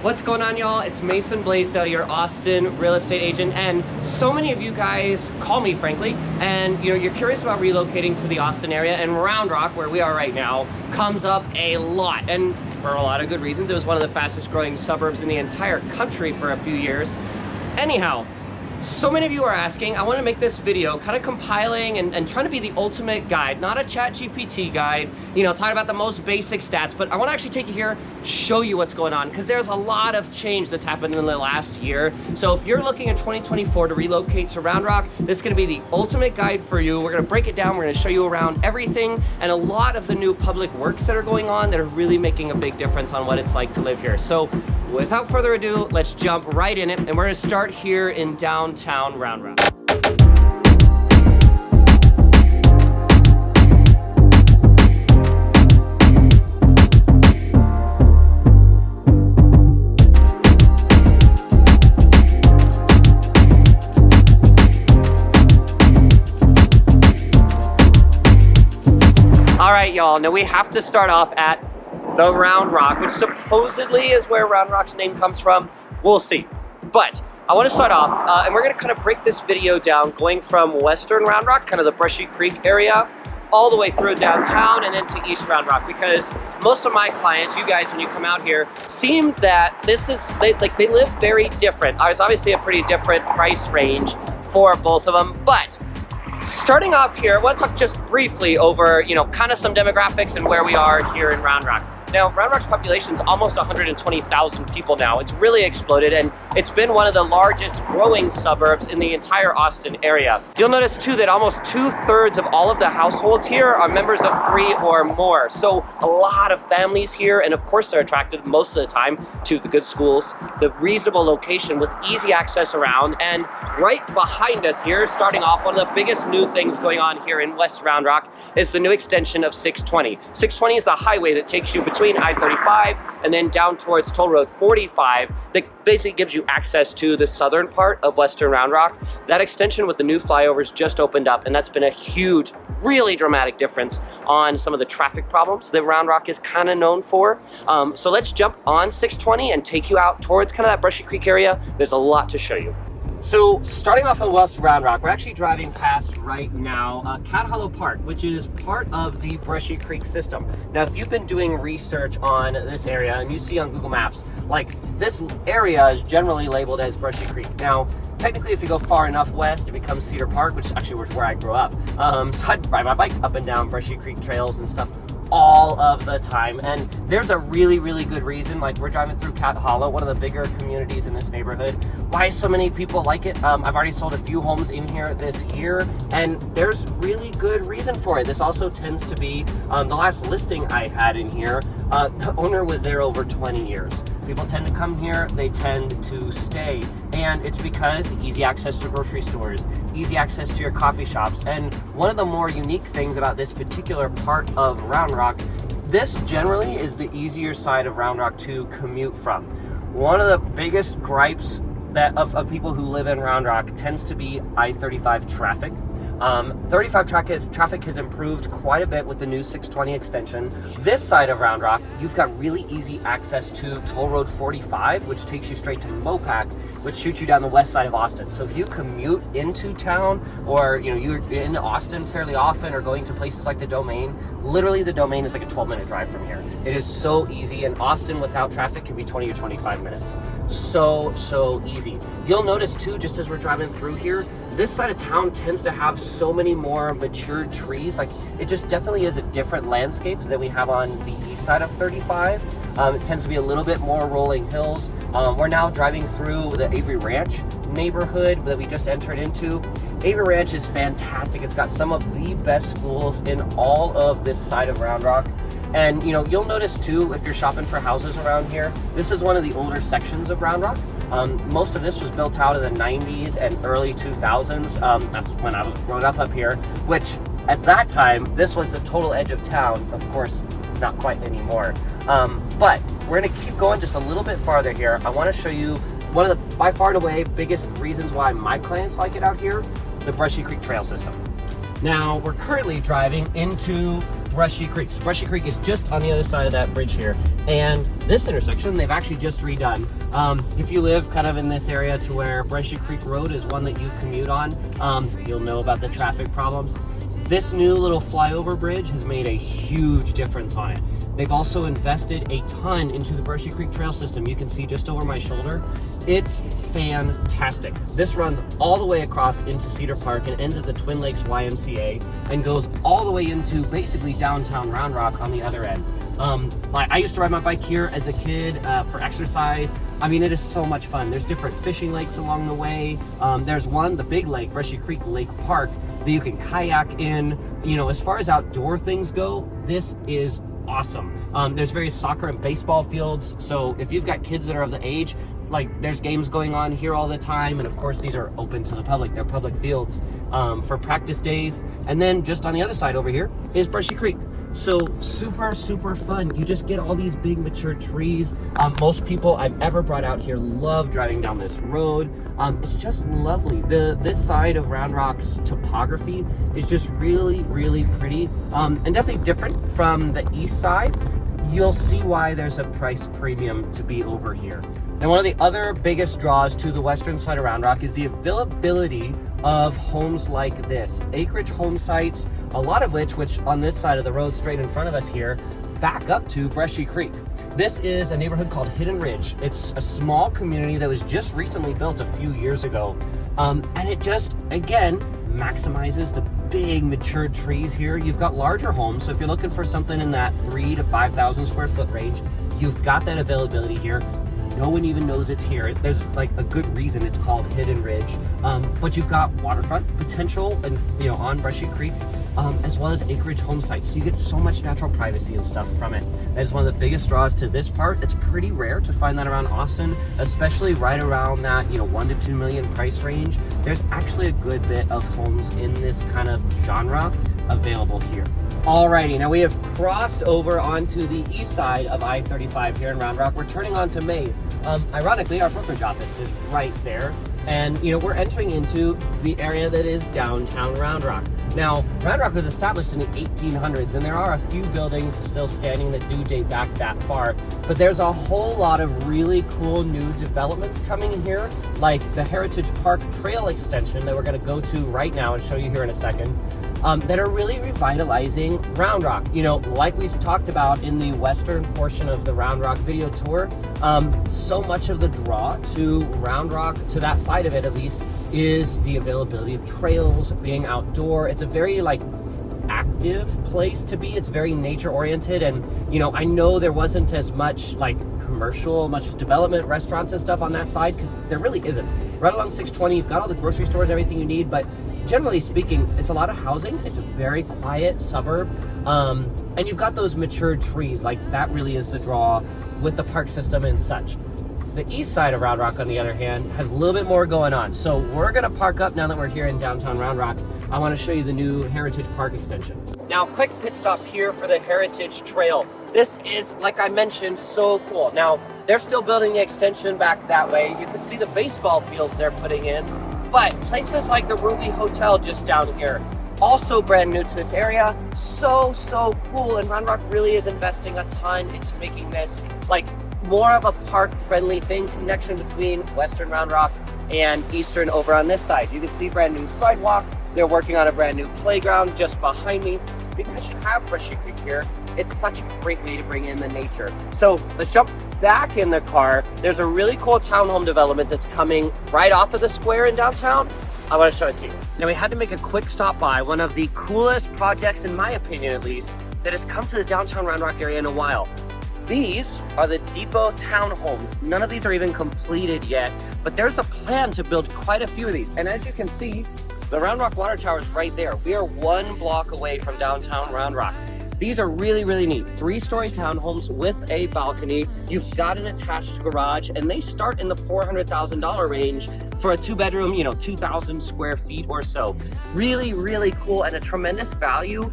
What's going on, y'all? It's Mason Bleasdell, your Austin real estate agent, and so many of you guys call me, frankly, and you're curious about relocating to the Austin area, and Round Rock, where we are right now, comes up a lot, and for a lot of good reasons. It was one of the fastest growing suburbs in the entire country for a few years. Anyhow, so many of you are asking. I want to make this video kind of compiling and trying to be the ultimate guide, not a ChatGPT guide, talking about the most basic stats, but I want to actually take you here, show you what's going on, because there's a lot of change that's happened in the last year. So if you're looking in 2024 to relocate to Round Rock, this is going to be the ultimate guide for you. We're going to break it down. We're going to show you around everything and a lot of the new public works that are going on that are really making a big difference on what it's like to live here. So without further ado, let's jump right in it, and we're going to start here in downtown Round Rock. All right, y'all, now we have to start off at the Round Rock, which supposedly is where Round Rock's name comes from. We'll see. But I want to start off, and we're going to kind of break this video down going from western Round Rock, kind of the Brushy Creek area, all the way through downtown and into East Round Rock, because most of my clients, you guys, when you come out here, seem that they live very different. There's obviously a pretty different price range for both of them, but starting off here, I want to talk just briefly over, kind of some demographics and where we are here in Round Rock. Now, Round Rock's population is almost 120,000 people now. It's really exploded, and it's been one of the largest growing suburbs in the entire Austin area. You'll notice too that almost 2/3 of all of the households here are members of 3 or more. So a lot of families here, and of course they're attracted most of the time to the good schools, the reasonable location with easy access around, and right behind us here, starting off, one of the biggest new things going on here in West Round Rock is the new extension of 620. 620 is the highway that takes you between I-35 and then down towards Toll Road 45 that basically gives you access to the southern part of western Round Rock. That extension with the new flyovers just opened up, and that's been a huge, really dramatic difference on some of the traffic problems that Round Rock is kind of known for. So let's jump on 620 and take you out towards kind of that Brushy Creek area. There's a lot to show you. So starting off in West Round Rock, we're actually driving past right now Cat Hollow Park, which is part of the Brushy Creek system. Now, if you've been doing research on this area and you see on Google Maps, like this area is generally labeled as Brushy Creek. Now, technically, if you go far enough west, it becomes Cedar Park, which actually was where I grew up. So I'd ride my bike up and down Brushy Creek trails and stuff all of the time, and there's a really good reason. Like, we're driving through Cat Hollow, one of the bigger communities in this neighborhood. Why so many people like it? I've already sold a few homes in here this year, and there's really good reason for it. This also tends to be the last listing I had in here, the owner was there over 20 years. People tend to come here, they tend to stay, and it's because easy access to grocery stores, easy access to your coffee shops, and one of the more unique things about this particular part of Round Rock, this generally is the easier side of Round Rock to commute from. One of the biggest gripes of people who live in Round Rock tends to be I-35 traffic. 35 traffic has improved quite a bit with the new 620 extension. This side of Round Rock, you've got really easy access to Toll Road 45, which takes you straight to Mopac, which shoots you down the west side of Austin. So if you commute into town, or you're in Austin fairly often, or going to places like the Domain, literally the Domain is like a 12-minute drive from here. It is so easy, and Austin without traffic can be 20 or 25 minutes. So easy. You'll notice too, just as we're driving through here, this side of town tends to have so many more mature trees. Like, it just definitely is a different landscape than we have on the east side of 35. It tends to be a little bit more rolling hills. We're now driving through the Avery Ranch neighborhood that we just entered into. Avery Ranch is fantastic. It's got some of the best schools in all of this side of Round Rock. And you'll notice too, if you're shopping for houses around here, this is one of the older sections of Round Rock. Most of this was built out in the 90s and early 2000s. That's when I was growing up here, which at that time, this was the total edge of town. Of course, it's not quite anymore. But we're gonna keep going just a little bit farther here. I wanna show you one of the, by far and away, biggest reasons why my clients like it out here, the Brushy Creek Trail System. Now, we're currently driving into Brushy Creek. So Brushy Creek is just on the other side of that bridge here. And this intersection, they've actually just redone. If you live kind of in this area to where Brushy Creek Road is one that you commute on, you'll know about the traffic problems. This new little flyover bridge has made a huge difference on it. They've also invested a ton into the Brushy Creek Trail system. You can see just over my shoulder. It's fantastic. This runs all the way across into Cedar Park and ends at the Twin Lakes YMCA and goes all the way into basically downtown Round Rock on the other end. I used to ride my bike here as a kid for exercise. I mean, it is so much fun. There's different fishing lakes along the way. There's one, the big lake, Brushy Creek Lake Park, that you can kayak in. You know, as far as outdoor things go, this is awesome. There's various soccer and baseball fields, so if you've got kids that are of the age, like there's games going on here all the time, and of course these are open to the public. They're public fields for practice days. And then just on the other side over here is Brushy Creek. So super fun. You just get all these big mature trees. Most people I've ever brought out here love driving down this road. It's just lovely. This side of Round Rock's topography is just really pretty, and definitely different from the east side. You'll see why there's a price premium to be over here. And one of the other biggest draws to the western side of Round Rock is the availability of homes like this. Acreage home sites, a lot of which on this side of the road straight in front of us here, back up to Brushy Creek. This is a neighborhood called Hidden Ridge. It's a small community that was just recently built a few years ago. And it just, again, maximizes the big mature trees here. You've got larger homes, so if you're looking for something in that 3,000 to 5,000 square foot range, you've got that availability here. No one even knows it's here. There's like a good reason it's called Hidden Ridge. But you've got waterfront potential and on Brushy Creek, as well as acreage home sites. So you get so much natural privacy and stuff from it. That is one of the biggest draws to this part. It's pretty rare to find that around Austin, especially right around that 1 to 2 million price range. There's actually a good bit of homes in this kind of genre available here. Alrighty, now we have crossed over onto the east side of I-35 here in Round Rock. We're turning onto Maze. Ironically, our brokerage office is right there. And we're entering into the area that is downtown Round Rock. Now, Round Rock was established in the 1800s, and there are a few buildings still standing that do date back that far. But there's a whole lot of really cool new developments coming here, like the Heritage Park Trail extension that we're going to go to right now and show you here in a second. That are really revitalizing Round Rock. Like we talked about in the western portion of the Round Rock video tour, so much of the draw to Round Rock, to that side of it at least, is the availability of trails, being outdoor. It's a very active place to be. It's very nature oriented, and I know there wasn't as much much development, restaurants and stuff on that side, because there really isn't. Right along 620, you've got all the grocery stores, everything you need, but generally speaking, it's a lot of housing. It's a very quiet suburb, and you've got those matured trees. That really is the draw with the park system and such. The east side of Round Rock, on the other hand, has a little bit more going on. So we're gonna park up now that we're here in downtown Round Rock. I wanna show you the new Heritage Park extension. Now, quick pit stop here for the Heritage Trail. This is, like I mentioned, so cool. Now, they're still building the extension back that way. You can see the baseball fields they're putting in, but places like the Ruby Hotel just down here, also brand new to this area. So cool, and Round Rock really is investing a ton into making this more of a park-friendly thing, connection between western Round Rock and eastern over on this side. You can see brand new sidewalk. They're working on a brand new playground just behind me. Because you have Brushy Creek here, it's such a great way to bring in the nature. So let's jump back in the car. There's a really cool townhome development that's coming right off of the square in downtown. I want to show it to you. Now, we had to make a quick stop by one of the coolest projects, in my opinion at least, that has come to the downtown Round Rock area in a while. These are the Depot townhomes. None of these are even completed yet, but there's a plan to build quite a few of these. And as you can see, the Round Rock Water Tower is right there. We are 1 block away from downtown Round Rock. These are really neat. 3-story townhomes with a balcony. You've got an attached garage, and they start in the $400,000 range for a 2-bedroom, 2,000 square feet or so. Really cool, and a tremendous value.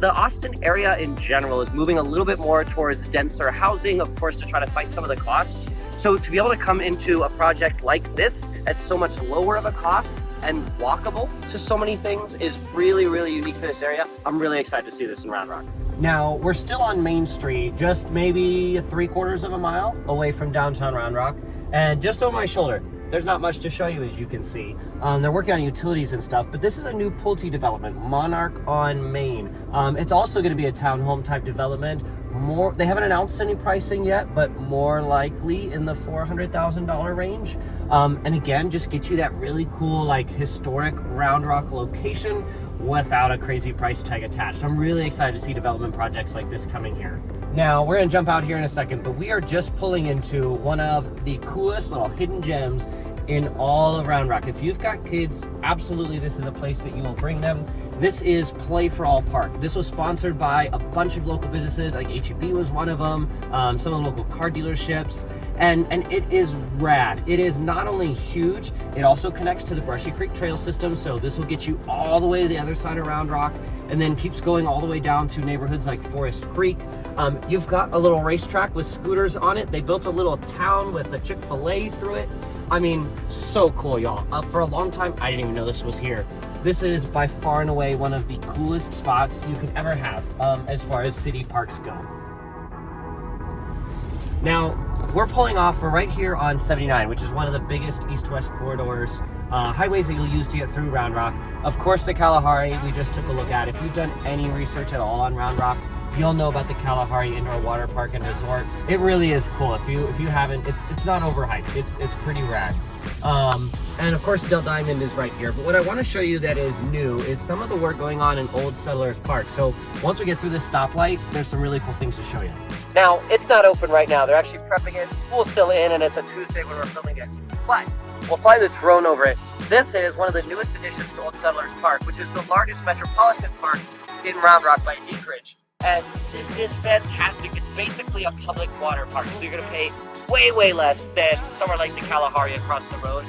The Austin area in general is moving a little bit more towards denser housing, of course, to try to fight some of the costs. So to be able to come into a project like this at so much lower of a cost and walkable to so many things is really unique for this area. I'm really excited to see this in Round Rock. Now, we're still on Main Street, just maybe 3/4 of a mile away from downtown Round Rock. And just over my shoulder, there's not much to show you, as you can see. They're working on utilities and stuff, but this is a new Pulte development, Monarch on Main. It's also going to be a townhome type development. They haven't announced any pricing yet, but more likely in the $400,000 range. And again, just get you that really cool, like, historic Round Rock location without a crazy price tag attached. I'm really excited to see development projects like this coming here. Now, we're gonna jump out here in a second, but we are just pulling into one of the coolest little hidden gems in all of Round Rock. If you've got kids, absolutely this is a place that you will bring them. This is Play for All Park. This was sponsored by a bunch of local businesses, like H-E-B was one of them, some of the local car dealerships, and it is rad. It is not only huge, it also connects to the Brushy Creek Trail system, so this will get you all the way to the other side of Round Rock, and then keeps going all the way down to neighborhoods like Forest Creek. You've got a little racetrack with scooters on it. They built a little town with a Chick-fil-A through it. I mean, so cool, y'all. For a long time, I didn't even know this was here. This is by far and away one of the coolest spots you could ever have as far as city parks go. Now, we're pulling off, we're right here on 79, which is one of the biggest east-west corridors, highways that you'll use to get through Round Rock. Of course, the Kalahari, we just took a look at. If you've done any research at all on Round Rock, you'll know about the Kalahari Indoor Water Park and Resort. It really is cool. If you haven't, it's not overhyped. It's pretty rad. And of course, Del Diamond is right here. But what I want to show you that is new is some of the work going on in Old Settlers Park. So once we get through this stoplight, there's some really cool things to show you. Now, it's not open right now. They're actually prepping it. School's still in, and it's a Tuesday when we're filming it. But we'll fly the drone over it. This is one of the newest additions to Old Settlers Park, which is the largest metropolitan park in Round Rock by acreage. And this is fantastic. It's basically a public water park, so you're gonna pay way, way less than somewhere like the Kalahari across the road.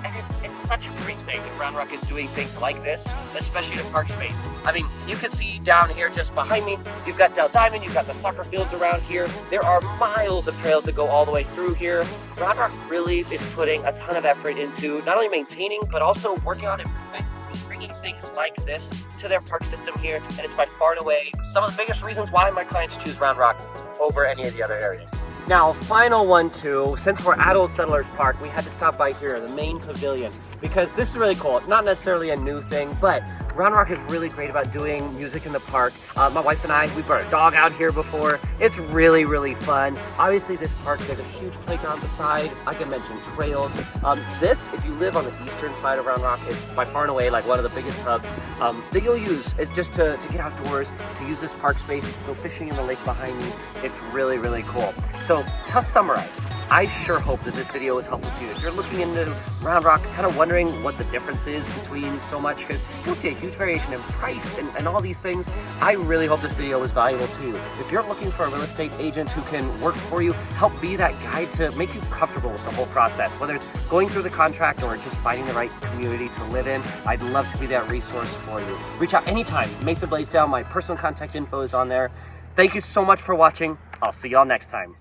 And it's such a great thing that Round Rock is doing things like this, especially in park space. I mean, you can see down here just behind me, you've got Del Diamond, you've got the soccer fields around here. There are miles of trails that go all the way through here. Round Rock really is putting a ton of effort into not only maintaining, but also working on improvement, bringing things like this to their park system here, and it's by far and away some of the biggest reasons why my clients choose Round Rock over any of the other areas. Now, final one too, since we're at Old Settlers Park, we had to stop by here, the main pavilion, because this is really cool. Not necessarily a new thing, but Round Rock is really great about doing music in the park. My wife and I, we brought a dog out here before. It's really, really fun. Obviously, this park, there's a huge playground beside. Like I mentioned, trails. This, if you live on the eastern side of Round Rock, is by far and away like one of the biggest hubs that you'll use just to get outdoors, to use this park space, to go fishing in the lake behind me. It's really, really cool. So, to summarize, I sure hope that this video was helpful to you. If you're looking into Round Rock, kind of wondering what the difference is between so much, because you'll see a huge variation in price and all these things, I really hope this video was valuable to you. If you're looking for a real estate agent who can work for you, help be that guide to make you comfortable with the whole process, whether it's going through the contract or just finding the right community to live in, I'd love to be that resource for you. Reach out anytime. Mesa Bleasdell, my personal contact info is on there. Thank you so much for watching. I'll see y'all next time.